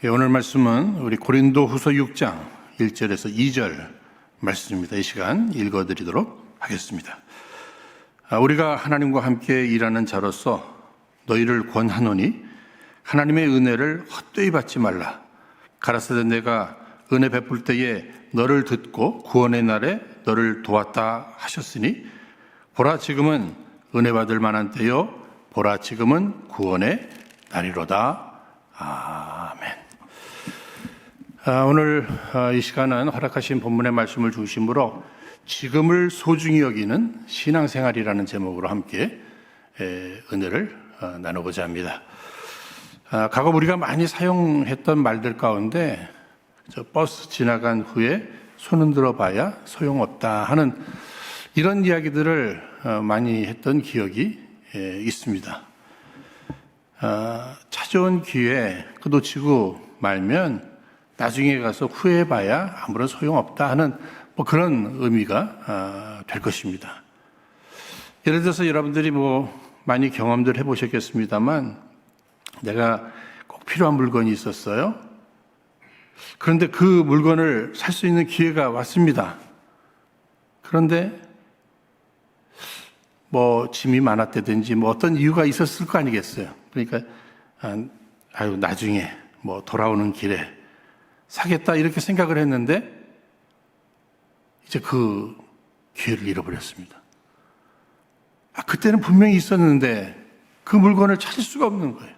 오늘 말씀은 우리 고린도후서 6장 1절에서 2절 말씀입니다. 이 시간 읽어드리도록 하겠습니다. 우리가 하나님과 함께 일하는 자로서 너희를 권하노니 하나님의 은혜를 헛되이 받지 말라. 가라사대 내가 은혜 베풀 때에 너를 듣고 구원의 날에 너를 도왔다 하셨으니 보라 지금은 은혜 받을 만한 때요 보라 지금은 구원의 날이로다. 아멘. 오늘 이 시간은 허락하신 본문의 말씀을 중심으로 지금을 소중히 여기는 신앙생활이라는 제목으로 함께 은혜를 나누고자 합니다. 과거 우리가 많이 사용했던 말들 가운데 저 버스 지나간 후에 손 흔들어 봐야 소용없다 하는 이런 이야기들을 많이 했던 기억이 있습니다. 찾아온 기회 그 놓치고 말면 나중에 가서 후회해봐야 아무런 소용없다 하는 그런 의미가 될 것입니다. 예를 들어서 여러분들이 많이 경험들 해보셨겠습니다만 내가 꼭 필요한 물건이 있었어요. 그런데 그 물건을 살 수 있는 기회가 왔습니다. 그런데 짐이 많았다든지 어떤 이유가 있었을 거 아니겠어요. 그러니까 나중에 돌아오는 길에 사겠다 이렇게 생각을 했는데 이제 그 기회를 잃어버렸습니다. 그때는 분명히 있었는데 그 물건을 찾을 수가 없는 거예요.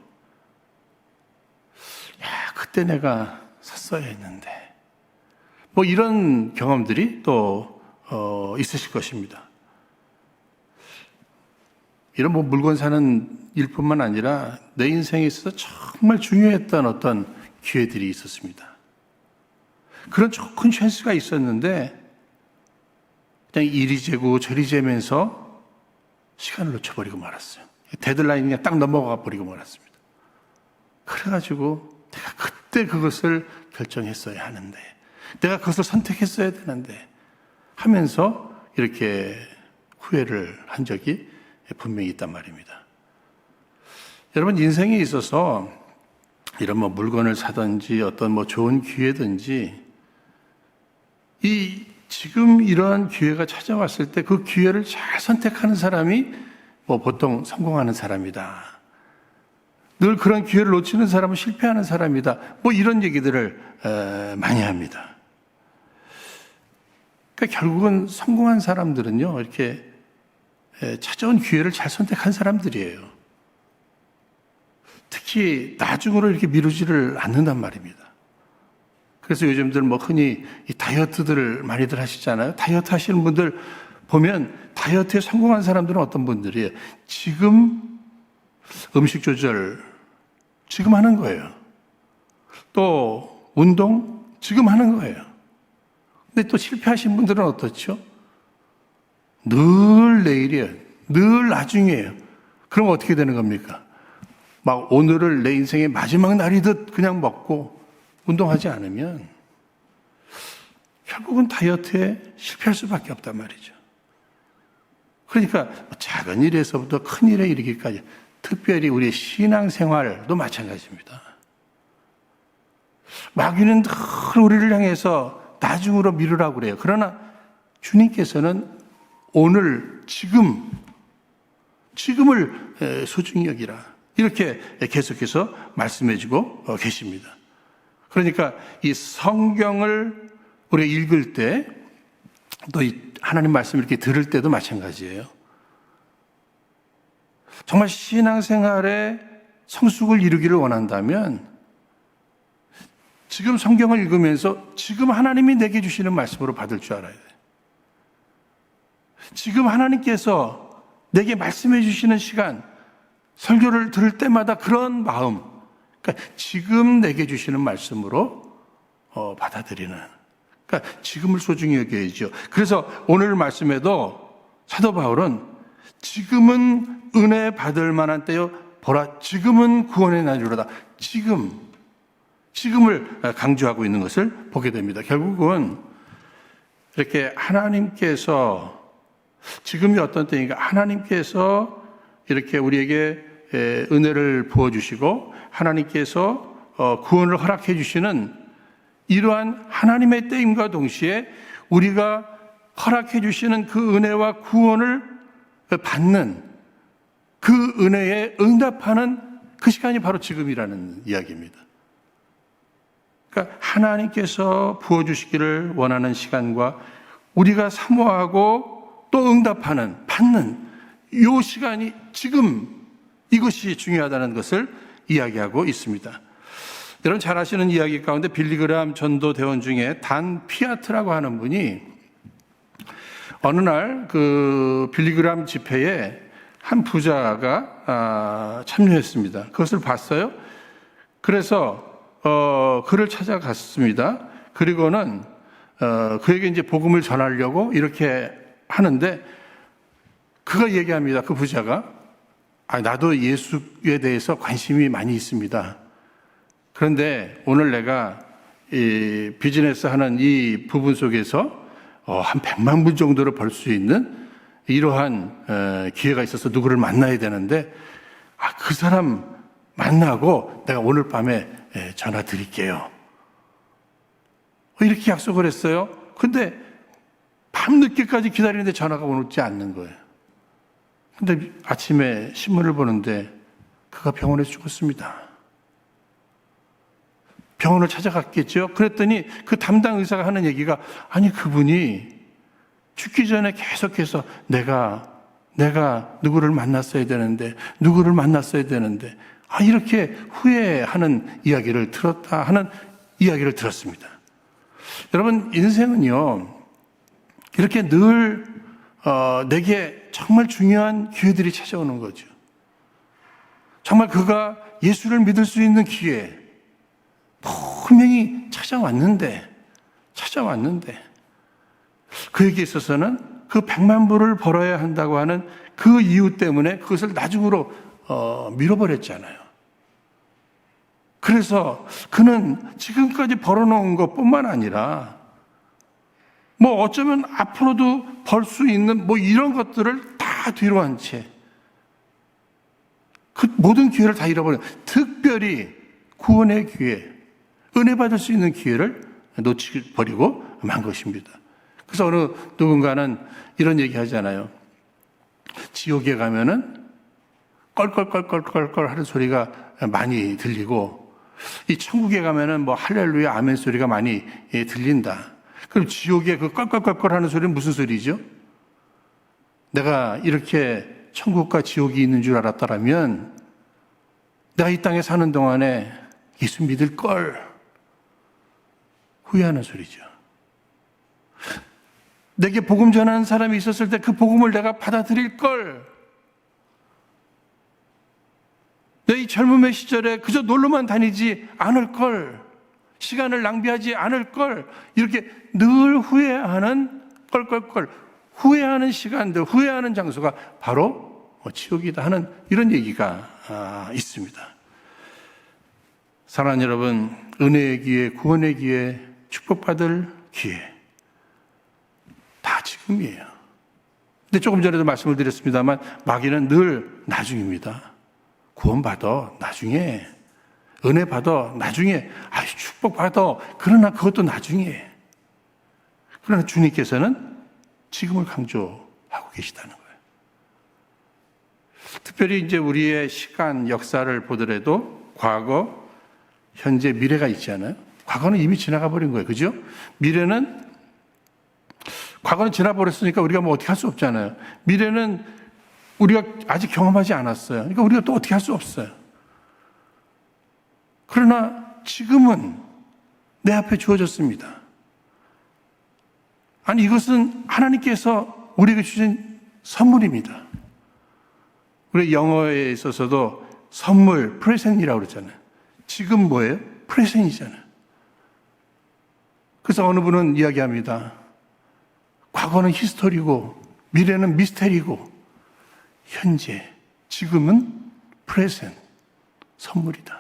그때 내가 샀어야 했는데 이런 경험들이 또 있으실 것입니다. 이런 물건 사는 일뿐만 아니라 내 인생에 있어서 정말 중요했던 어떤 기회들이 있었습니다. 그런 좋은 찬스가 있었는데 그냥 이리 재고 저리 재면서 시간을 놓쳐버리고 말았어요. 데드라인이 딱 넘어가 버리고 말았습니다. 그래가지고 내가 그때 그것을 결정했어야 하는데 내가 그것을 선택했어야 되는데 하면서 이렇게 후회를 한 적이 분명히 있단 말입니다. 여러분 인생에 있어서 이런 물건을 사든지 어떤 좋은 기회든지 지금 이러한 기회가 찾아왔을 때 그 기회를 잘 선택하는 사람이 보통 성공하는 사람이다. 늘 그런 기회를 놓치는 사람은 실패하는 사람이다. 이런 얘기들을 많이 합니다. 그러니까 결국은 성공한 사람들은요, 이렇게 찾아온 기회를 잘 선택한 사람들이에요. 특히 나중으로 이렇게 미루지를 않는단 말입니다. 그래서 요즘들 흔히 이 다이어트들을 많이들 하시잖아요. 다이어트 하시는 분들 보면 다이어트에 성공한 사람들은 어떤 분들이에요? 지금 음식 조절 지금 하는 거예요. 또 운동 지금 하는 거예요. 근데 또 실패하신 분들은 어떻죠? 늘 내일이에요. 늘 나중이에요. 그럼 어떻게 되는 겁니까? 오늘을 내 인생의 마지막 날이듯 그냥 먹고 운동하지 않으면 결국은 다이어트에 실패할 수밖에 없단 말이죠. 그러니까 작은 일에서부터 큰 일에 이르기까지 특별히 우리의 신앙생활도 마찬가지입니다. 마귀는 늘 우리를 향해서 나중으로 미루라고 그래요. 그러나 주님께서는 오늘 지금을 소중히 여기라 이렇게 계속해서 말씀해주고 계십니다. 그러니까 이 성경을 우리가 읽을 때 또 이 하나님 말씀을 이렇게 들을 때도 마찬가지예요. 정말 신앙생활에 성숙을 이루기를 원한다면 지금 성경을 읽으면서 지금 하나님이 내게 주시는 말씀으로 받을 줄 알아야 돼요. 지금 하나님께서 내게 말씀해 주시는 시간, 설교를 들을 때마다 그런 마음, 그러니까 지금 내게 주시는 말씀으로 받아들이는, 그러니까 지금을 소중히 여겨야죠. 그래서 오늘 말씀에도 사도 바울은 지금은 은혜 받을 만한 때요, 보라 지금은 구원의 날이로다. 지금을 강조하고 있는 것을 보게 됩니다. 결국은 이렇게 하나님께서 지금이 어떤 때인가 하나님께서 이렇게 우리에게 은혜를 부어주시고 하나님께서 구원을 허락해 주시는 이러한 하나님의 때임과 동시에 우리가 허락해 주시는 그 은혜와 구원을 받는 그 은혜에 응답하는 그 시간이 바로 지금이라는 이야기입니다. 그러니까 하나님께서 부어주시기를 원하는 시간과 우리가 사모하고 또 응답하는, 받는 이 시간이 지금 이것이 중요하다는 것을 이야기하고 있습니다. 여러분 잘 아시는 이야기 가운데 빌리그람 전도대원 중에 단 피아트라고 하는 분이 어느 날 그 빌리그람 집회에 한 부자가 참여했습니다. 그것을 봤어요. 그래서 그를 찾아갔습니다. 그리고는 그에게 이제 복음을 전하려고 이렇게 하는데 그가 얘기합니다. 그 부자가 나도 예수에 대해서 관심이 많이 있습니다. 그런데 오늘 내가 이 비즈니스 하는 이 부분 속에서 한 100만 불 정도를 벌 수 있는 이러한 기회가 있어서 누구를 만나야 되는데 그 사람 만나고 내가 오늘 밤에 전화 드릴게요. 이렇게 약속을 했어요. 근데 밤늦게까지 기다리는데 전화가 오지 않는 거예요. 근데 아침에 신문을 보는데 그가 병원에서 죽었습니다. 병원을 찾아갔겠죠. 그랬더니 그 담당 의사가 하는 얘기가 아니 그분이 죽기 전에 계속해서 내가 누구를 만났어야 되는데 이렇게 후회하는 이야기를 들었다 하는 이야기를 들었습니다. 여러분 인생은요 이렇게 늘 내게 정말 중요한 기회들이 찾아오는 거죠. 정말 그가 예수를 믿을 수 있는 기회 분명히 찾아왔는데 그에게 있어서는 그 100만 불을 벌어야 한다고 하는 그 이유 때문에 그것을 나중으로 밀어버렸잖아요. 그래서 그는 지금까지 벌어놓은 것뿐만 아니라 어쩌면 앞으로도 벌 수 있는 이런 것들을 다 뒤로 한 채 그 모든 기회를 다 잃어버린, 특별히 구원의 기회, 은혜 받을 수 있는 기회를 놓치버리고 만 것입니다. 그래서 어느 누군가는 이런 얘기 하잖아요. 지옥에 가면은 껄껄껄껄껄껄 하는 소리가 많이 들리고 이 천국에 가면은 할렐루야 아멘 소리가 많이 들린다. 그럼 지옥에 그 껄껄껄껄 하는 소리는 무슨 소리죠? 내가 이렇게 천국과 지옥이 있는 줄 알았더라면 내가 이 땅에 사는 동안에 예수 믿을 걸 후회하는 소리죠. 내게 복음 전하는 사람이 있었을 때 그 복음을 내가 받아들일 걸, 내 이 젊음의 시절에 그저 놀러만 다니지 않을 걸, 시간을 낭비하지 않을 걸, 이렇게 늘 후회하는 껄껄껄 후회하는 시간들, 후회하는 장소가 바로 지옥이다 하는 이런 얘기가 있습니다. 사랑하는 여러분, 은혜의 기회, 구원의 기회, 축복받을 기회 다 지금이에요. 근데 조금 전에도 말씀을 드렸습니다만 마귀는 늘 나중입니다. 구원받아 나중에, 은혜 받아 나중에, 축복받아 그러나 그것도 나중에. 그러나 주님께서는 지금을 강조하고 계시다는 거예요. 특별히 이제 우리의 시간, 역사를 보더라도 과거, 현재, 미래가 있잖아요. 과거는 이미 지나가 버린 거예요. 그죠? 과거는 지나버렸으니까 우리가 어떻게 할 수 없잖아요. 미래는 우리가 아직 경험하지 않았어요. 그러니까 우리가 또 어떻게 할 수 없어요. 그러나 지금은 내 앞에 주어졌습니다. 아니, 이것은 하나님께서 우리에게 주신 선물입니다. 우리 영어에 있어서도 선물, 프레젠이라고 그러잖아요. 지금 뭐예요? 프레젠이잖아요. 그래서 어느 분은 이야기합니다. 과거는 히스토리고 미래는 미스테리고 현재, 지금은 프레젠, 선물이다.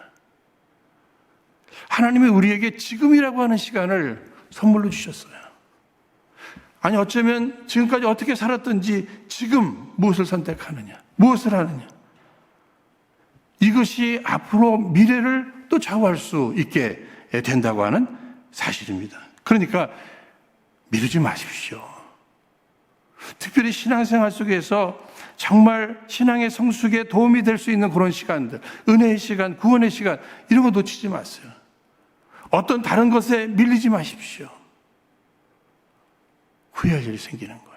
하나님이 우리에게 지금이라고 하는 시간을 선물로 주셨어요. 아니 어쩌면 지금까지 어떻게 살았든지 지금 무엇을 선택하느냐, 무엇을 하느냐, 이것이 앞으로 미래를 또 좌우할 수 있게 된다고 하는 사실입니다. 그러니까 미루지 마십시오. 특별히 신앙생활 속에서 정말 신앙의 성숙에 도움이 될 수 있는 그런 시간들, 은혜의 시간, 구원의 시간, 이런 거 놓치지 마세요. 어떤 다른 것에 밀리지 마십시오. 후회할 일이 생기는 거예요.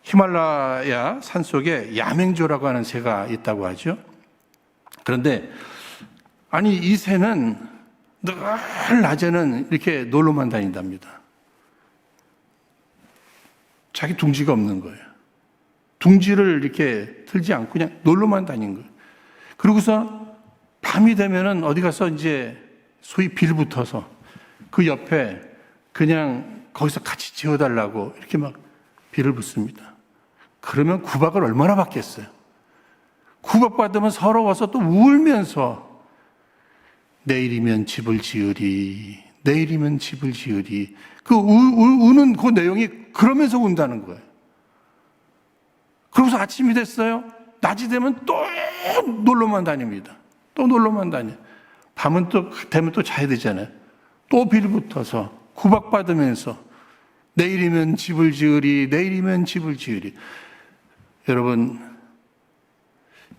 히말라야 산속에 야맹조라고 하는 새가 있다고 하죠. 그런데 아니 이 새는 늘 낮에는 이렇게 놀러만 다닌답니다. 자기 둥지가 없는 거예요. 둥지를 이렇게 틀지 않고 그냥 놀러만 다닌 거예요. 그러고서 밤이 되면은 어디 가서 이제 소위 빌붙어서 그 옆에 그냥 거기서 같이 지어달라고 이렇게 막 빌을 붙습니다. 그러면 구박을 얼마나 받겠어요. 구박받으면 서러워서 또 울면서 내일이면 집을 지으리, 내일이면 집을 지으리. 그 우는 그 내용이 그러면서 운다는 거예요. 그러고서 아침이 됐어요. 낮이 되면 또 놀러만 다닙니다. 또 놀러만 다녀. 밤은 또 되면 또 자야 되잖아요. 또 빌붙어서 구박받으면서 내일이면 집을 지으리, 내일이면 집을 지으리. 여러분,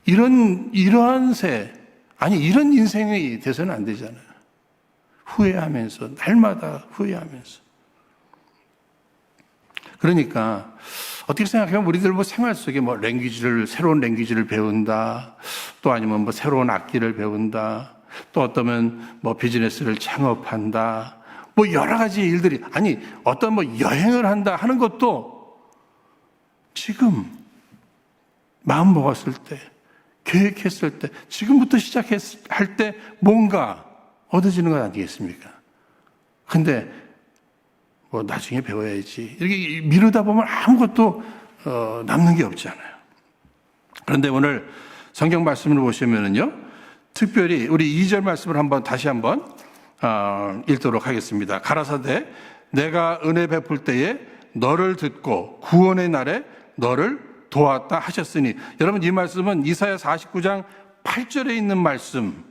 이러한 이런 인생이 돼서는 안 되잖아요. 후회하면서, 날마다 후회하면서. 그러니까, 어떻게 생각하면 우리들 생활 속에 새로운 랭귀지를 배운다, 또 아니면 새로운 악기를 배운다, 또 어떠면 비즈니스를 창업한다, 여러 가지 일들이, 어떤 여행을 한다 하는 것도 지금 마음 먹었을 때, 계획했을 때, 지금부터 시작할 때 뭔가 얻어지는 것 아니겠습니까? 근데 나중에 배워야지. 이렇게 미루다 보면 아무것도 남는 게 없잖아요. 그런데 오늘 성경 말씀을 보시면은요, 특별히 우리 2절 말씀을 다시 한번 읽도록 하겠습니다. 가라사대 내가 은혜 베풀 때에 너를 듣고 구원의 날에 너를 도왔다 하셨으니, 여러분 이 말씀은 이사야 49장 8절에 있는 말씀.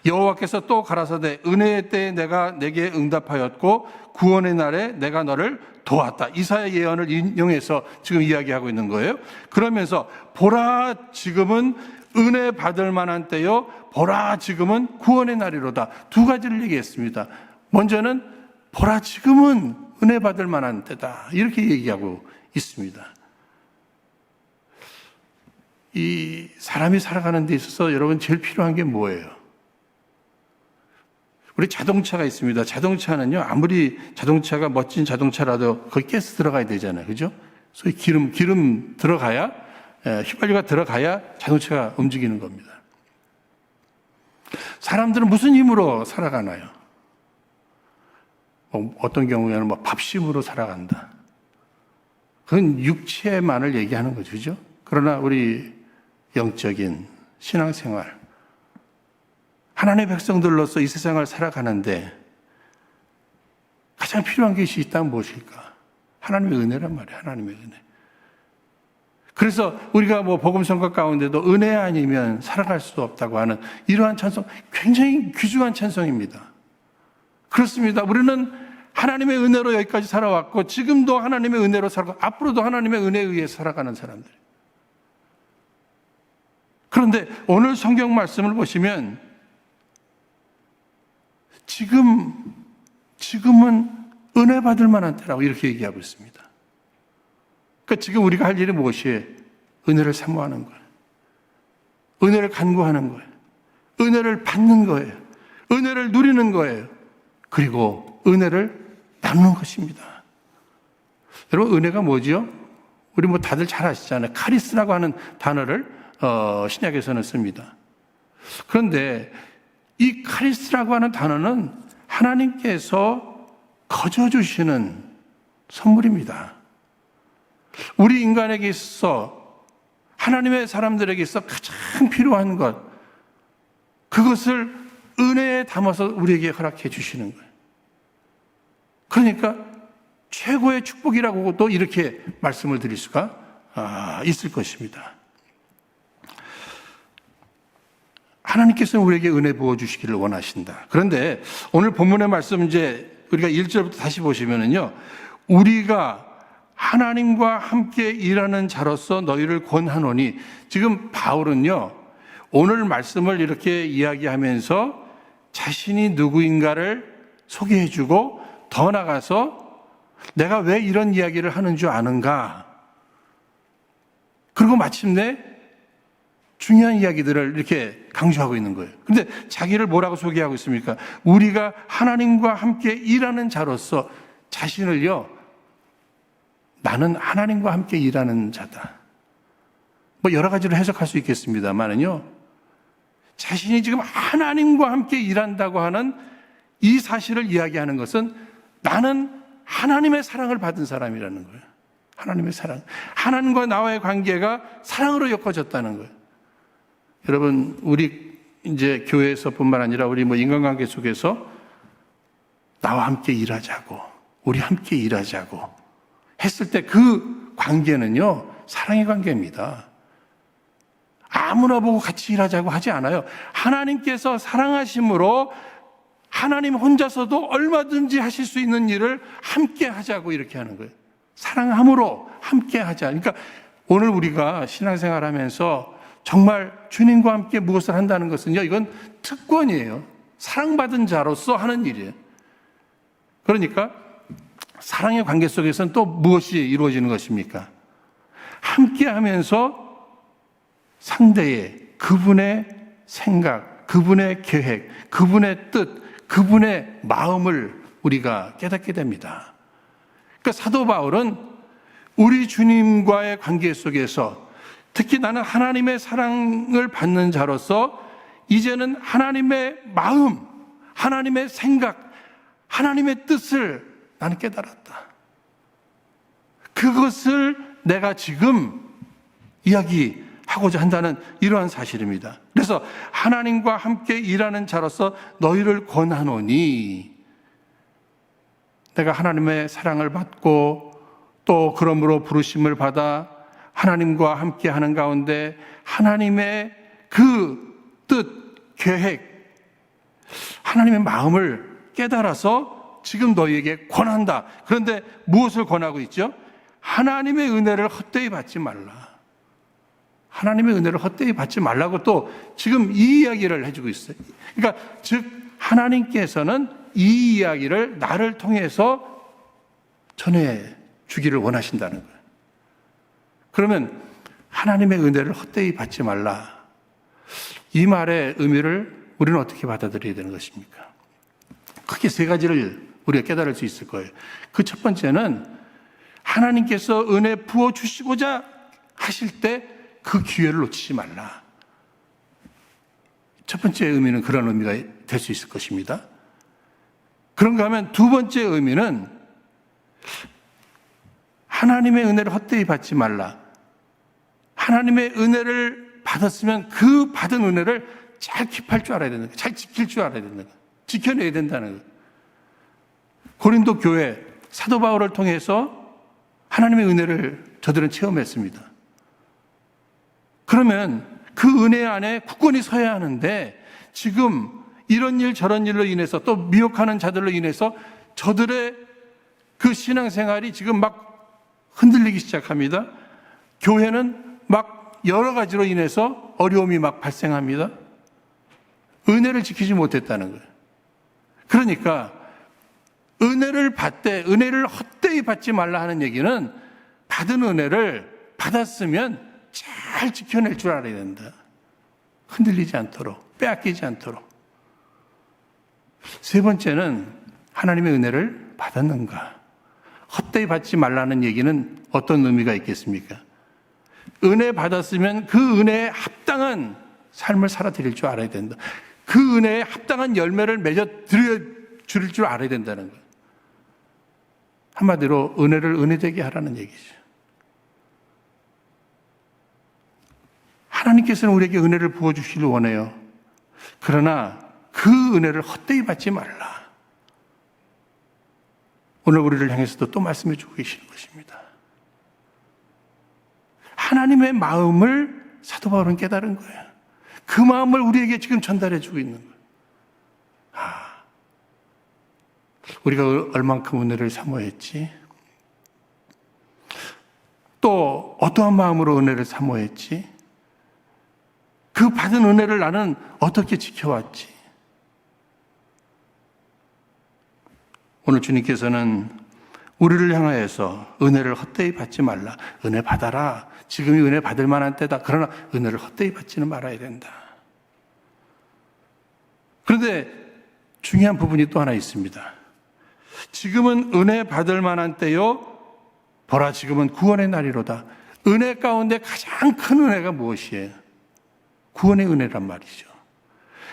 여호와께서 또 가라사대 은혜의 때에 내가 내게 응답하였고 구원의 날에 내가 너를 도왔다. 이사야 예언을 인용해서 지금 이야기하고 있는 거예요. 그러면서 보라 지금은 은혜 받을 만한 때요, 보라 지금은 구원의 날이로다. 두 가지를 얘기했습니다. 먼저는 보라 지금은 은혜 받을 만한 때다, 이렇게 얘기하고 있습니다. 이 사람이 살아가는 데 있어서 여러분 제일 필요한 게 뭐예요? 우리 자동차가 있습니다. 자동차는요, 아무리 자동차가 멋진 자동차라도 거기 가스 들어가야 되잖아요. 그죠? 소위 기름 들어가야, 휘발유가 들어가야 자동차가 움직이는 겁니다. 사람들은 무슨 힘으로 살아가나요? 어떤 경우에는 밥심으로 살아간다. 그건 육체만을 얘기하는 거죠. 그죠? 그러나 우리 영적인 신앙생활, 하나님의 백성들로서 이 세상을 살아가는데 가장 필요한 것이 있다면 무엇일까? 하나님의 은혜란 말이에요. 하나님의 은혜. 그래서 우리가 복음 선거 가운데도 은혜 아니면 살아갈 수 없다고 하는 이러한 찬송, 굉장히 귀중한 찬송입니다. 그렇습니다. 우리는 하나님의 은혜로 여기까지 살아왔고 지금도 하나님의 은혜로 살고 앞으로도 하나님의 은혜에 의해 살아가는 사람들. 그런데 오늘 성경 말씀을 보시면 지금은 은혜 받을 만한 때라고 이렇게 얘기하고 있습니다. 그러니까 지금 우리가 할 일이 무엇이에요? 은혜를 사모하는 거예요. 은혜를 간구하는 거예요. 은혜를 받는 거예요. 은혜를 누리는 거예요. 그리고 은혜를 나누는 것입니다. 여러분, 은혜가 뭐죠? 우리 다들 잘 아시잖아요. 카리스라고 하는 단어를 신약에서는 씁니다. 그런데 이 카리스라고 하는 단어는 하나님께서 거저 주시는 선물입니다. 우리 인간에게 있어, 하나님의 사람들에게 있어 가장 필요한 것, 그것을 은혜에 담아서 우리에게 허락해 주시는 거예요. 그러니까 최고의 축복이라고도 이렇게 말씀을 드릴 수가 있을 것입니다. 하나님께서는 우리에게 은혜 부어주시기를 원하신다. 그런데 오늘 본문의 말씀 이제 우리가 1절부터 다시 보시면은요, 우리가 하나님과 함께 일하는 자로서 너희를 권하노니, 지금 바울은요, 오늘 말씀을 이렇게 이야기하면서 자신이 누구인가를 소개해주고 더 나가서 내가 왜 이런 이야기를 하는 줄 아는가, 그리고 마침내 중요한 이야기들을 이렇게 강조하고 있는 거예요. 그런데 자기를 뭐라고 소개하고 있습니까? 우리가 하나님과 함께 일하는 자로서 자신을요, 나는 하나님과 함께 일하는 자다. 뭐 여러 가지로 해석할 수 있겠습니다만은요, 자신이 지금 하나님과 함께 일한다고 하는 이 사실을 이야기하는 것은 나는 하나님의 사랑을 받은 사람이라는 거예요. 하나님의 사랑. 하나님과 나와의 관계가 사랑으로 엮어졌다는 거예요. 여러분, 우리 이제 교회에서뿐만 아니라 우리 뭐 인간관계 속에서 나와 함께 일하자고, 우리 함께 일하자고 했을 때 그 관계는요, 사랑의 관계입니다. 아무나 보고 같이 일하자고 하지 않아요. 하나님께서 사랑하심으로 하나님 혼자서도 얼마든지 하실 수 있는 일을 함께 하자고 이렇게 하는 거예요. 사랑함으로 함께 하자. 그러니까 오늘 우리가 신앙생활 하면서 정말 주님과 함께 무엇을 한다는 것은요, 이건 특권이에요. 사랑받은 자로서 하는 일이에요. 그러니까 사랑의 관계 속에서는 또 무엇이 이루어지는 것입니까? 함께 하면서 상대의, 그분의 생각, 그분의 계획, 그분의 뜻, 그분의 마음을 우리가 깨닫게 됩니다. 그러니까 사도 바울은 우리 주님과의 관계 속에서 특히 나는 하나님의 사랑을 받는 자로서 이제는 하나님의 마음, 하나님의 생각, 하나님의 뜻을 나는 깨달았다. 그것을 내가 지금 이야기하고자 한다는 이러한 사실입니다. 그래서 하나님과 함께 일하는 자로서 너희를 권하노니, 내가 하나님의 사랑을 받고 또 그러므로 부르심을 받아 하나님과 함께 하는 가운데 하나님의 그 뜻, 계획, 하나님의 마음을 깨달아서 지금 너희에게 권한다. 그런데 무엇을 권하고 있죠? 하나님의 은혜를 헛되이 받지 말라. 하나님의 은혜를 헛되이 받지 말라고 또 지금 이 이야기를 해주고 있어요. 그러니까 즉 하나님께서는 이 이야기를 나를 통해서 전해주기를 원하신다는 거예요. 그러면 하나님의 은혜를 헛되이 받지 말라, 이 말의 의미를 우리는 어떻게 받아들여야 되는 것입니까? 크게 세 가지를 우리가 깨달을 수 있을 거예요. 그 첫 번째는 하나님께서 은혜 부어주시고자 하실 때 그 기회를 놓치지 말라. 첫 번째 의미는 그런 의미가 될 수 있을 것입니다. 그런가 하면 두 번째 의미는 하나님의 은혜를 헛되이 받지 말라. 하나님의 은혜를 받았으면 그 받은 은혜를 잘 킵할 줄 알아야 된다. 잘 지킬 줄 알아야 된다. 지켜내야 된다는 거예요. 고린도 교회 사도 바울을 통해서 하나님의 은혜를 저들은 체험했습니다. 그러면 그 은혜 안에 굳건히 서야 하는데 지금 이런 일 저런 일로 인해서 또 미혹하는 자들로 인해서 저들의 그 신앙생활이 지금 막 흔들리기 시작합니다. 교회는 막 여러 가지로 인해서 어려움이 막 발생합니다. 은혜를 지키지 못했다는 거예요. 그러니까 은혜를 받되 은혜를 헛되이 받지 말라 하는 얘기는 받은 은혜를 받았으면 잘 지켜낼 줄 알아야 된다. 흔들리지 않도록, 빼앗기지 않도록. 세 번째는 하나님의 은혜를 받았는가. 헛되이 받지 말라는 얘기는 어떤 의미가 있겠습니까? 은혜 받았으면 그 은혜에 합당한 삶을 살아드릴 줄 알아야 된다. 그 은혜에 합당한 열매를 맺어 드릴 줄 알아야 된다는 거예요. 한마디로 은혜를 은혜되게 하라는 얘기죠. 하나님께서는 우리에게 은혜를 부어주시길 원해요. 그러나 그 은혜를 헛되이 받지 말라. 오늘 우리를 향해서도 또 말씀해 주고 계시는 것입니다. 하나님의 마음을 사도 바울은 깨달은 거예요. 그 마음을 우리에게 지금 전달해 주고 있는 거예요. 우리가 얼만큼 은혜를 사모했지? 또 어떠한 마음으로 은혜를 사모했지? 그 받은 은혜를 나는 어떻게 지켜왔지? 오늘 주님께서는 우리를 향하여서 은혜를 헛되이 받지 말라. 은혜 받아라. 지금이 은혜 받을 만한 때다. 그러나 은혜를 헛되이 받지는 말아야 된다. 그런데 중요한 부분이 또 하나 있습니다. 지금은 은혜 받을 만한 때요. 보라, 지금은 구원의 날이로다. 은혜 가운데 가장 큰 은혜가 무엇이에요? 구원의 은혜란 말이죠.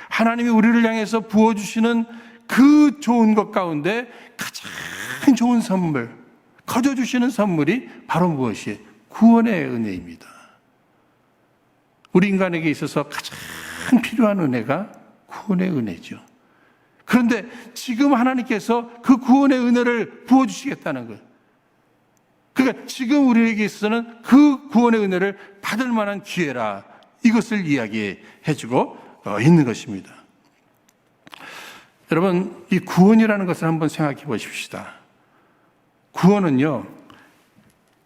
하나님이 우리를 향해서 부어주시는 그 좋은 것 가운데 가장 좋은 선물, 거저주시는 선물이 바로 무엇이에요? 구원의 은혜입니다. 우리 인간에게 있어서 가장 필요한 은혜가 구원의 은혜죠. 그런데 지금 하나님께서 그 구원의 은혜를 부어주시겠다는 거예요. 그러니까 지금 우리에게 있어서는 그 구원의 은혜를 받을 만한 기회라, 이것을 이야기해 주고 있는 것입니다. 여러분, 이 구원이라는 것을 한번 생각해 보십시다. 구원은요,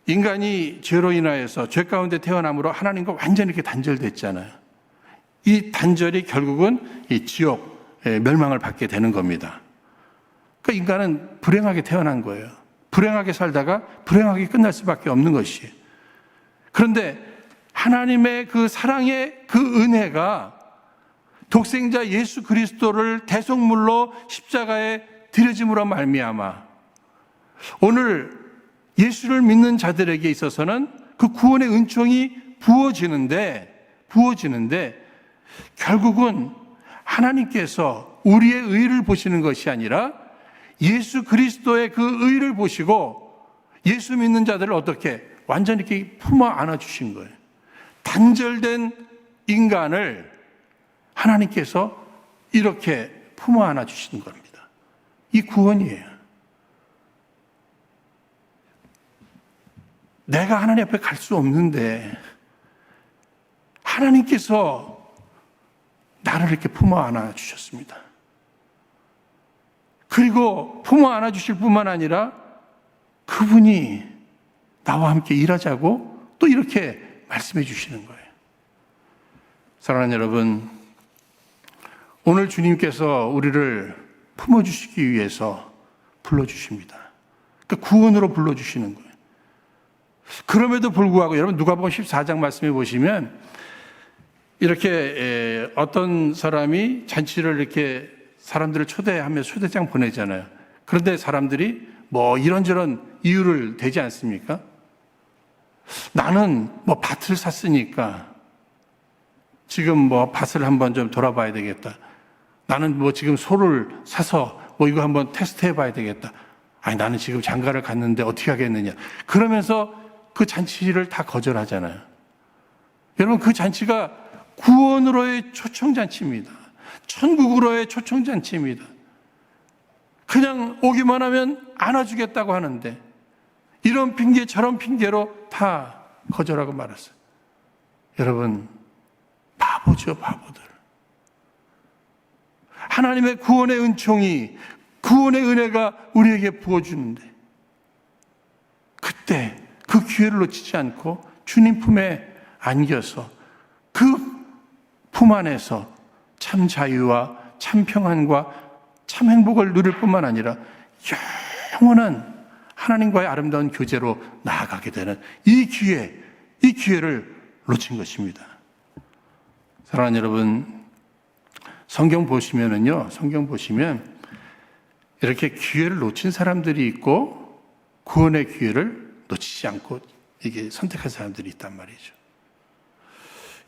인간이 죄로 인하여서 죄 가운데 태어남으로 하나님과 완전히 이렇게 단절됐잖아요. 이 단절이 결국은 이 지옥, 멸망을 받게 되는 겁니다. 그러니까 인간은 불행하게 태어난 거예요. 불행하게 살다가 불행하게 끝날 수밖에 없는 것이에요. 그런데 하나님의 그 사랑의 그 은혜가 독생자 예수 그리스도를 대속물로 십자가에 드려짐으로 말미암아 오늘 예수를 믿는 자들에게 있어서는 그 구원의 은총이 부어지는데 결국은 하나님께서 우리의 의를 보시는 것이 아니라 예수 그리스도의 그 의를 보시고 예수 믿는 자들을 어떻게 완전히 이렇게 품어 안아주신 거예요. 단절된 인간을 하나님께서 이렇게 품어 안아주시는 겁니다. 이 구원이에요. 내가 하나님 앞에 갈 수 없는데 하나님께서 나를 이렇게 품어 안아주셨습니다. 그리고 품어 안아주실 뿐만 아니라 그분이 나와 함께 일하자고 또 이렇게 말씀해 주시는 거예요. 사랑하는 여러분, 오늘 주님께서 우리를 품어주시기 위해서 불러주십니다. 그러니까 구원으로 불러주시는 거예요. 그럼에도 불구하고 여러분 누가복음 14장 말씀해 보시면 이렇게 어떤 사람이 잔치를 이렇게 사람들을 초대하며 초대장 보내잖아요. 그런데 사람들이 뭐 이런저런 이유를 대지 않습니까? 나는 뭐 밭을 샀으니까 지금 뭐 밭을 한번 좀 돌아봐야 되겠다. 나는 뭐 지금 소를 사서 뭐 이거 한번 테스트 해봐야 되겠다. 아니 나는 지금 장가를 갔는데 어떻게 하겠느냐. 그러면서 그 잔치를 다 거절하잖아요. 여러분, 그 잔치가 구원으로의 초청잔치입니다. 천국으로의 초청잔치입니다. 그냥 오기만 하면 안아주겠다고 하는데 이런 핑계 저런 핑계로 다 거절하고 말았어요. 여러분, 바보죠, 바보들. 하나님의 구원의 은총이, 구원의 은혜가 우리에게 부어주는데 그때 그 기회를 놓치지 않고 주님 품에 안겨서 그 품 안에서 참 자유와 참 평안과 참 행복을 누릴 뿐만 아니라 영원한 하나님과의 아름다운 교제로 나아가게 되는 이 기회를 놓친 것입니다. 사랑하는 여러분, 성경 보시면 이렇게 기회를 놓친 사람들이 있고 구원의 기회를 놓치지 않고 이게 선택한 사람들이 있단 말이죠.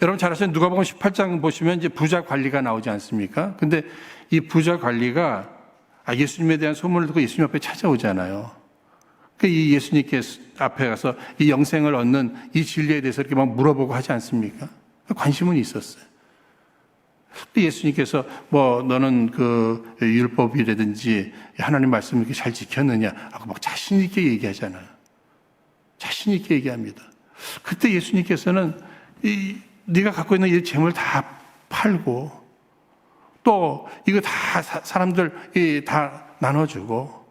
여러분 잘 아시는 누가복음 18장 보시면 이제 부자 관리가 나오지 않습니까? 근데 이 부자 관리가 예수님에 대한 소문을 듣고 예수님 앞에 찾아오잖아요. 이 예수님께 앞에 가서 이 영생을 얻는 이 진리에 대해서 이렇게 막 물어보고 하지 않습니까? 관심은 있었어요. 예수님께서 뭐 너는 그 율법이라든지 하나님 말씀을 이렇게 잘 지켰느냐 하고 막 자신 있게 얘기하잖아요. 자신 있게 얘기합니다. 그때 예수님께서는 네가 갖고 있는 이 재물 다 팔고 또 이거 다 사람들 다 나눠주고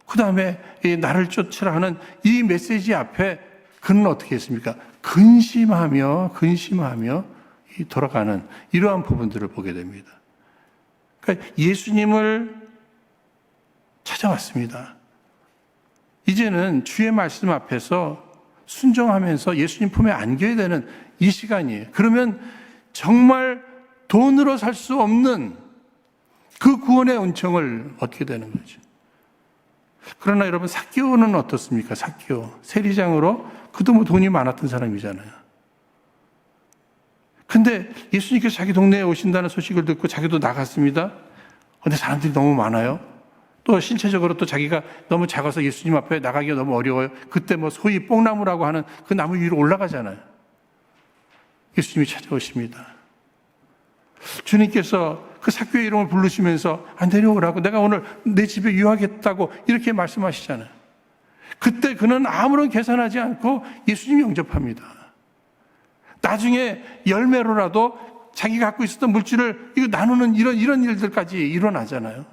그 다음에 나를 쫓으라 하는 이 메시지 앞에 그는 어떻게 했습니까? 근심하며 돌아가는 이러한 부분들을 보게 됩니다. 그러니까 예수님을 찾아왔습니다. 이제는 주의 말씀 앞에서 순종하면서 예수님 품에 안겨야 되는 이 시간이에요. 그러면 정말 돈으로 살 수 없는 그 구원의 은총을 얻게 되는 거죠. 그러나 여러분, 삭개오는 어떻습니까? 삭개오 세리장으로 그도 뭐 돈이 많았던 사람이잖아요. 근데 예수님께서 자기 동네에 오신다는 소식을 듣고 자기도 나갔습니다. 근데 사람들이 너무 많아요. 또 신체적으로 또 자기가 너무 작아서 예수님 앞에 나가기가 너무 어려워요. 그때 뭐 소위 뽕나무라고 하는 그 나무 위로 올라가잖아요. 예수님이 찾아오십니다. 주님께서 그 삭개오의 이름을 부르시면서 안 내려오라고, 내가 오늘 내 집에 유하겠다고 이렇게 말씀하시잖아요. 그때 그는 아무런 계산하지 않고 예수님 영접합니다. 나중에 열매로라도 자기가 갖고 있었던 물질을 이거 나누는 이런 일들까지 일어나잖아요.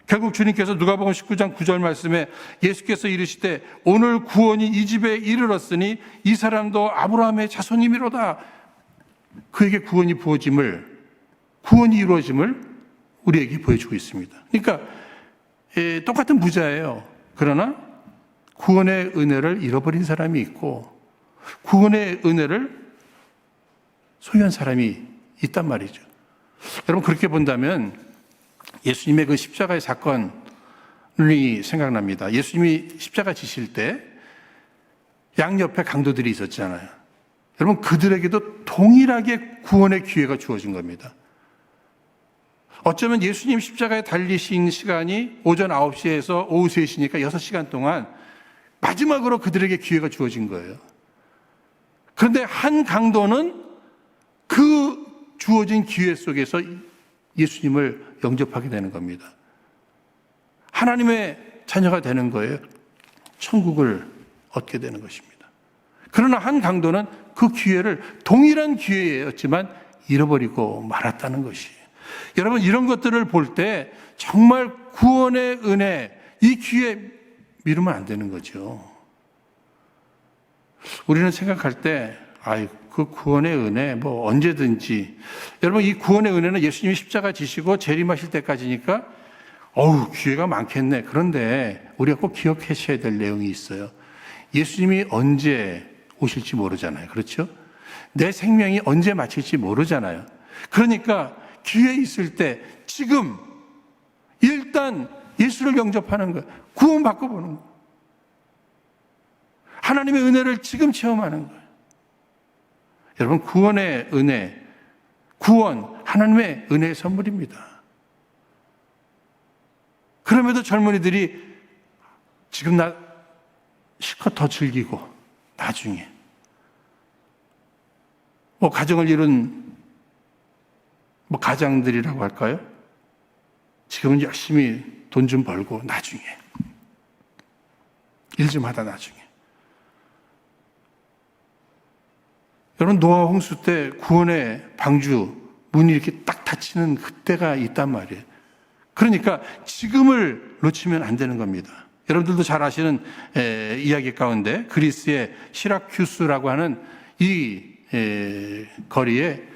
결국 주님께서 누가복음 19장 9절 말씀에 예수께서 이르시되 오늘 구원이 이 집에 이르렀으니 이 사람도 아브라함의 자손이미로다. 그에게 구원이 이루어짐을 우리에게 보여주고 있습니다. 그러니까 똑같은 부자예요. 그러나 구원의 은혜를 잃어버린 사람이 있고 구원의 은혜를 소유한 사람이 있단 말이죠. 여러분, 그렇게 본다면 예수님의 그 십자가의 사건이 생각납니다. 예수님이 십자가 지실 때 양옆에 강도들이 있었잖아요. 여러분, 그들에게도 동일하게 구원의 기회가 주어진 겁니다. 어쩌면 예수님 십자가에 달리신 시간이 오전 9시에서 오후 3시니까 6시간 동안 마지막으로 그들에게 기회가 주어진 거예요. 그런데 한 강도는 그 주어진 기회 속에서 예수님을 영접하게 되는 겁니다. 하나님의 자녀가 되는 거예요. 천국을 얻게 되는 것입니다. 그러나 한 강도는 그 기회를 동일한 기회였지만 잃어버리고 말았다는 것이에요. 여러분, 이런 것들을 볼 때 정말 구원의 은혜, 이 기회 미루면 안 되는 거죠. 우리는 생각할 때 그 구원의 은혜 뭐 언제든지, 여러분, 이 구원의 은혜는 예수님이 십자가 지시고 재림하실 때까지니까 기회가 많겠네. 그런데 우리가 꼭 기억하셔야 될 내용이 있어요. 예수님이 언제 오실지 모르잖아요. 그렇죠? 내 생명이 언제 마칠지 모르잖아요. 그러니까 기회 있을 때 지금 일단 예수를 영접하는 거예요. 구원받고 보는 거예요. 하나님의 은혜를 지금 체험하는 거예요. 여러분, 구원의 은혜, 구원, 하나님의 은혜의 선물입니다. 그럼에도 젊은이들이 지금 나 실컷 더 즐기고 나중에 가정을 이룬 가장들이라고 할까요? 지금은 열심히 돈 좀 벌고 나중에 일 좀 하다 나중에. 여러분, 노아 홍수 때 구원의 방주 문이 이렇게 딱 닫히는 그때가 있단 말이에요. 그러니까 지금을 놓치면 안 되는 겁니다. 여러분들도 잘 아시는 이야기 가운데 그리스의 시라큐스라고 하는 이 거리에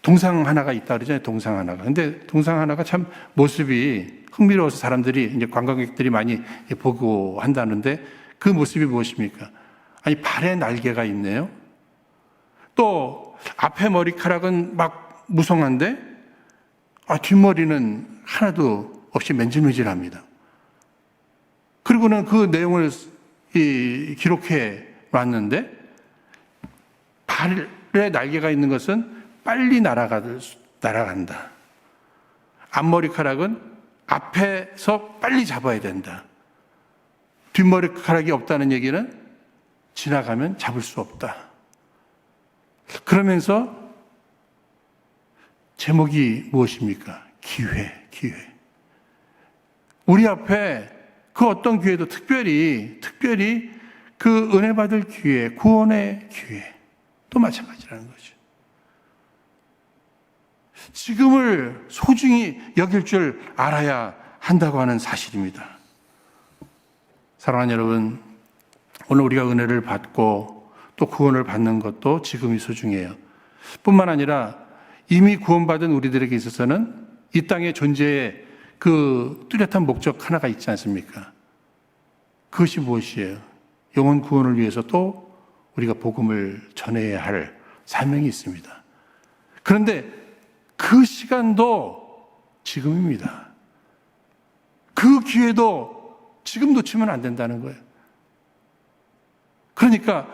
동상 하나가 있다 그러잖아요. 동상 하나가. 근데 동상 하나가 참 모습이 흥미로워서 사람들이, 이제 관광객들이 많이 보고 한다는데 그 모습이 무엇입니까? 아니, 발에 날개가 있네요. 또 앞에 머리카락은 막 무성한데 뒷머리는 하나도 없이 맨질맨질합니다. 그리고는 그 내용을 기록해 놨는데 발에 날개가 있는 것은 빨리 날아간다. 앞머리카락은 앞에서 빨리 잡아야 된다. 뒷머리카락이 없다는 얘기는 지나가면 잡을 수 없다. 그러면서 제목이 무엇입니까? 기회. 우리 앞에 그 어떤 기회도 특별히 그 은혜 받을 기회, 구원의 기회 또 마찬가지라는 거죠. 지금을 소중히 여길 줄 알아야 한다고 하는 사실입니다. 사랑하는 여러분, 오늘 우리가 은혜를 받고 또 구원을 받는 것도 지금이 소중해요. 뿐만 아니라 이미 구원받은 우리들에게 있어서는 이 땅의 존재에 그 뚜렷한 목적 하나가 있지 않습니까? 그것이 무엇이에요? 영혼 구원을 위해서 또 우리가 복음을 전해야 할 사명이 있습니다. 그런데 그 시간도 지금입니다. 그 기회도 지금 놓치면 안 된다는 거예요. 그러니까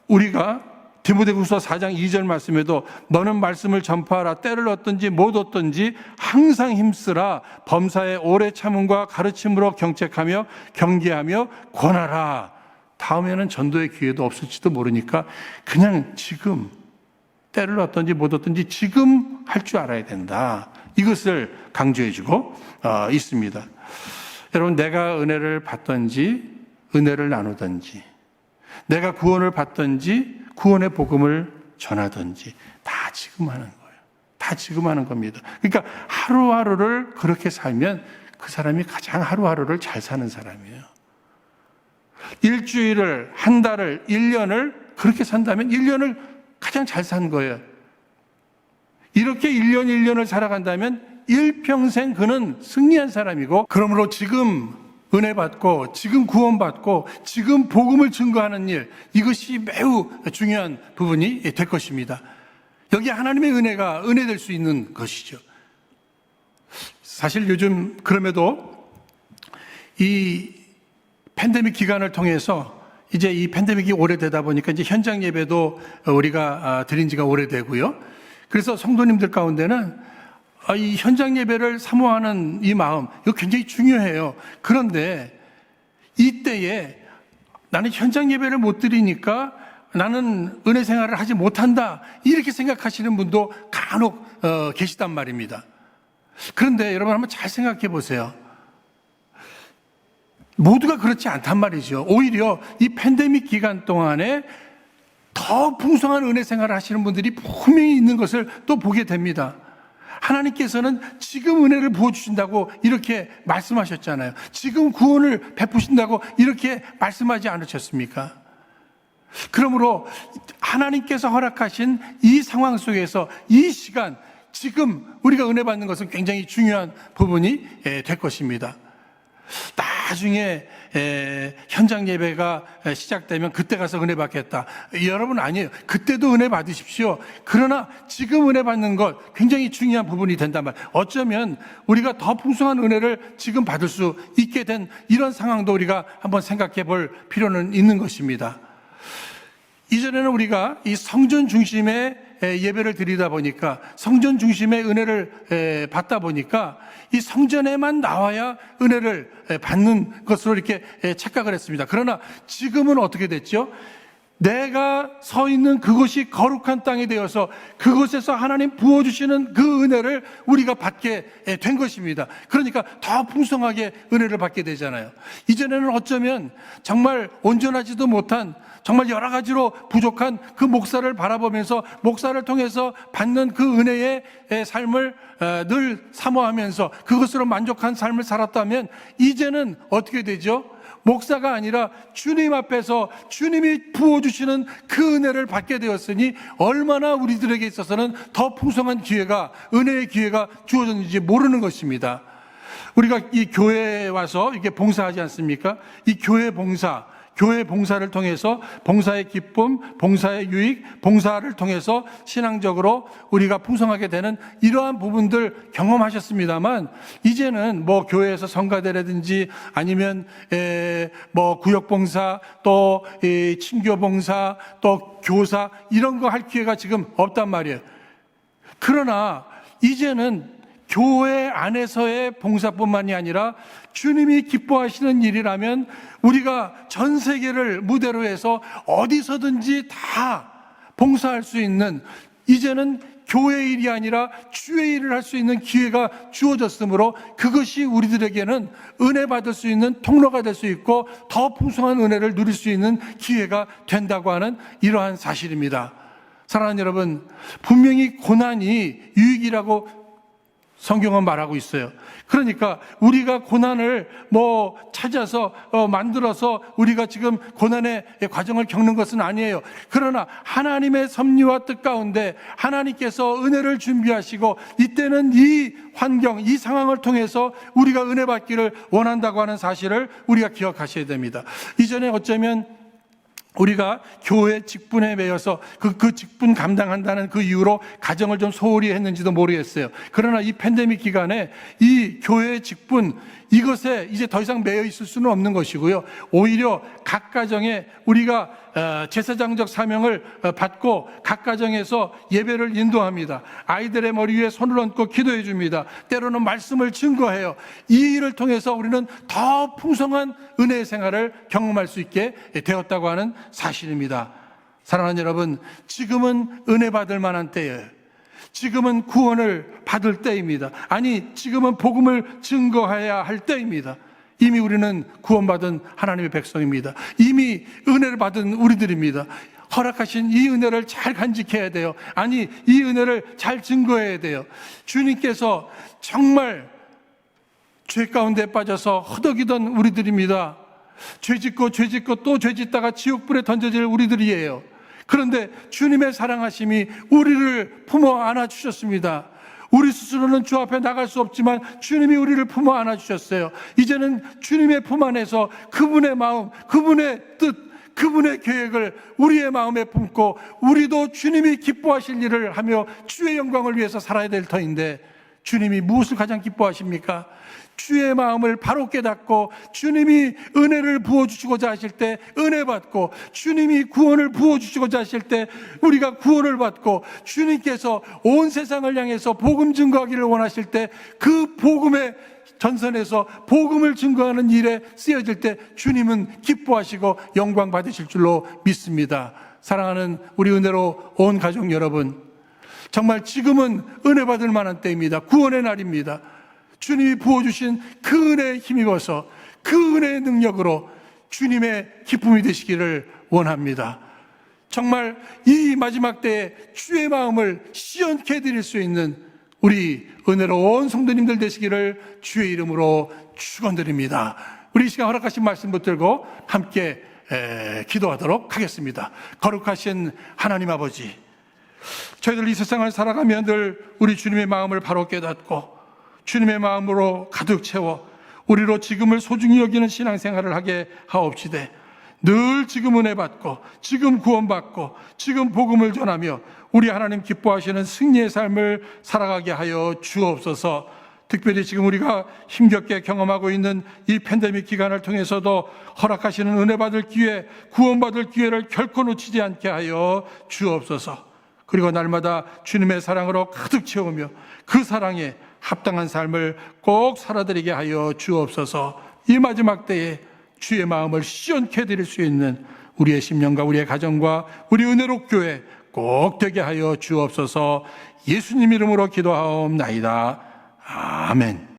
우리가 디모데후서 4장 2절 말씀에도 너는 말씀을 전파하라. 때를 얻든지 못 얻든지 항상 힘쓰라. 범사에 오래 참음과 가르침으로 경책하며 경계하며 권하라. 다음에는 전도의 기회도 없을지도 모르니까 그냥 지금 때를 얻든지 못 얻든지 지금 할 줄 알아야 된다. 이것을 강조해주고 있습니다. 여러분, 내가 은혜를 받든지 은혜를 나누든지, 내가 구원을 받든지 구원의 복음을 전하든지 다 지금 하는 거예요. 다 지금 하는 겁니다. 그러니까 하루하루를 그렇게 살면 그 사람이 가장 하루하루를 잘 사는 사람이에요. 일주일을, 한 달을, 1년을 그렇게 산다면 1년을 가장 잘 산 거예요. 이렇게 1년 1년을 살아간다면 일평생 그는 승리한 사람이고, 그러므로 지금 은혜 받고 지금 구원받고 지금 복음을 증거하는 일, 이것이 매우 중요한 부분이 될 것입니다. 여기 하나님의 은혜가 은혜될 수 있는 것이죠. 사실 요즘 그럼에도 이 팬데믹 기간을 통해서 이제 이 팬데믹이 오래되다 보니까 이제 현장 예배도 우리가 드린 지가 오래되고요. 그래서 성도님들 가운데는 이 현장 예배를 사모하는 이 마음, 이거 굉장히 중요해요. 그런데 이때에 나는 현장 예배를 못 드리니까 나는 은혜 생활을 하지 못한다, 이렇게 생각하시는 분도 간혹 계시단 말입니다. 그런데 여러분 한번 잘 생각해 보세요. 모두가 그렇지 않단 말이죠. 오히려 이 팬데믹 기간 동안에 더 풍성한 은혜 생활을 하시는 분들이 분명히 있는 것을 또 보게 됩니다. 하나님께서는 지금 은혜를 부어주신다고 이렇게 말씀하셨잖아요. 지금 구원을 베푸신다고 이렇게 말씀하지 않으셨습니까? 그러므로 하나님께서 허락하신 이 상황 속에서 이 시간, 지금 우리가 은혜 받는 것은 굉장히 중요한 부분이 될 것입니다. 나중에 현장 예배가 시작되면 그때 가서 은혜 받겠다, 여러분 아니에요. 그때도 은혜 받으십시오. 그러나 지금 은혜 받는 것 굉장히 중요한 부분이 된단 말이에요. 어쩌면 우리가 더 풍성한 은혜를 지금 받을 수 있게 된 이런 상황도 우리가 한번 생각해 볼 필요는 있는 것입니다. 이전에는 우리가 이 성전 중심의 예배를 드리다 보니까, 성전 중심의 은혜를 받다 보니까 이 성전에만 나와야 은혜를 받는 것으로 이렇게 착각을 했습니다. 그러나 지금은 어떻게 됐죠? 내가 서 있는 그곳이 거룩한 땅이 되어서 그곳에서 하나님 부어주시는 그 은혜를 우리가 받게 된 것입니다. 그러니까 더 풍성하게 은혜를 받게 되잖아요. 이전에는 어쩌면 정말 온전하지도 못한, 정말 여러 가지로 부족한 그 목사를 바라보면서 목사를 통해서 받는 그 은혜의 삶을 늘 사모하면서 그것으로 만족한 삶을 살았다면, 이제는 어떻게 되죠? 목사가 아니라 주님 앞에서 주님이 부어주시는 그 은혜를 받게 되었으니 얼마나 우리들에게 있어서는 더 풍성한 기회가, 은혜의 기회가 주어졌는지 모르는 것입니다. 우리가 이 교회에 와서 이렇게 봉사하지 않습니까? 이 교회 봉사를 통해서 봉사의 기쁨, 봉사의 유익, 봉사를 통해서 신앙적으로 우리가 풍성하게 되는 이러한 부분들 경험하셨습니다만, 이제는 뭐 교회에서 성가대라든지 아니면 뭐 구역봉사, 또 친교봉사, 또 교사, 이런 거 할 기회가 지금 없단 말이에요. 그러나 이제는 교회 안에서의 봉사뿐만이 아니라 주님이 기뻐하시는 일이라면 우리가 전 세계를 무대로 해서 어디서든지 다 봉사할 수 있는, 이제는 교회 일이 아니라 주의 일을 할 수 있는 기회가 주어졌으므로 그것이 우리들에게는 은혜 받을 수 있는 통로가 될 수 있고 더 풍성한 은혜를 누릴 수 있는 기회가 된다고 하는 이러한 사실입니다. 사랑하는 여러분, 분명히 고난이 유익이라고 성경은 말하고 있어요. 그러니까 우리가 고난을 찾아서 만들어서 우리가 지금 고난의 과정을 겪는 것은 아니에요. 그러나 하나님의 섭리와 뜻 가운데 하나님께서 은혜를 준비하시고 이때는 이 환경, 이 상황을 통해서 우리가 은혜 받기를 원한다고 하는 사실을 우리가 기억하셔야 됩니다. 이전에 어쩌면 우리가 교회 직분에 매여서 그 직분 감당한다는 그 이유로 가정을 좀 소홀히 했는지도 모르겠어요. 그러나 이 팬데믹 기간에 이 교회의 직분, 이것에 이제 더 이상 매여 있을 수는 없는 것이고요. 오히려 각 가정에 우리가 제사장적 사명을 받고 각 가정에서 예배를 인도합니다. 아이들의 머리 위에 손을 얹고 기도해 줍니다. 때로는 말씀을 증거해요. 이 일을 통해서 우리는 더 풍성한 은혜의 생활을 경험할 수 있게 되었다고 하는 사실입니다. 사랑하는 여러분, 지금은 은혜 받을 만한 때예요. 지금은 구원을 받을 때입니다. 아니, 지금은 복음을 증거해야 할 때입니다. 이미 우리는 구원받은 하나님의 백성입니다. 이미 은혜를 받은 우리들입니다. 허락하신 이 은혜를 잘 간직해야 돼요. 아니, 이 은혜를 잘 증거해야 돼요. 주님께서 정말 죄 가운데 빠져서 허덕이던 우리들입니다. 죄짓고 또 죄짓다가 지옥불에 던져질 우리들이에요. 그런데 주님의 사랑하심이 우리를 품어 안아주셨습니다. 우리 스스로는 주 앞에 나갈 수 없지만 주님이 우리를 품어 안아주셨어요. 이제는 주님의 품 안에서 그분의 마음, 그분의 뜻, 그분의 계획을 우리의 마음에 품고 우리도 주님이 기뻐하실 일을 하며 주의 영광을 위해서 살아야 될 터인데, 주님이 무엇을 가장 기뻐하십니까? 주의 마음을 바로 깨닫고 주님이 은혜를 부어주시고자 하실 때 은혜 받고, 주님이 구원을 부어주시고자 하실 때 우리가 구원을 받고, 주님께서 온 세상을 향해서 복음 증거하기를 원하실 때 그 복음의 전선에서 복음을 증거하는 일에 쓰여질 때 주님은 기뻐하시고 영광 받으실 줄로 믿습니다. 사랑하는 우리 은혜로 온 가족 여러분, 정말 지금은 은혜 받을 만한 때입니다. 구원의 날입니다. 주님이 부어주신 그 은혜에 힘입어서 그 은혜의 능력으로 주님의 기쁨이 되시기를 원합니다. 정말 이 마지막 때에 주의 마음을 시원케 해드릴 수 있는 우리 은혜로운 성도님들 되시기를 주의 이름으로 축원드립니다. 우리 이 시간 허락하신 말씀 붙들고 함께 기도하도록 하겠습니다. 거룩하신 하나님 아버지, 저희들 이 세상을 살아가며 늘 우리 주님의 마음을 바로 깨닫고 주님의 마음으로 가득 채워 우리로 지금을 소중히 여기는 신앙생활을 하게 하옵시되, 늘 지금 은혜 받고 지금 구원받고 지금 복음을 전하며 우리 하나님 기뻐하시는 승리의 삶을 살아가게 하여 주옵소서. 특별히 지금 우리가 힘겹게 경험하고 있는 이 팬데믹 기간을 통해서도 허락하시는 은혜 받을 기회, 구원받을 기회를 결코 놓치지 않게 하여 주옵소서. 그리고 날마다 주님의 사랑으로 가득 채우며 그 사랑에 합당한 삶을 꼭 살아드리게 하여 주옵소서. 이 마지막 때에 주의 마음을 시원케 해드릴 수 있는 우리의 심령과 우리의 가정과 우리 은혜로 교회 꼭 되게 하여 주옵소서. 예수님 이름으로 기도하옵나이다. 아멘.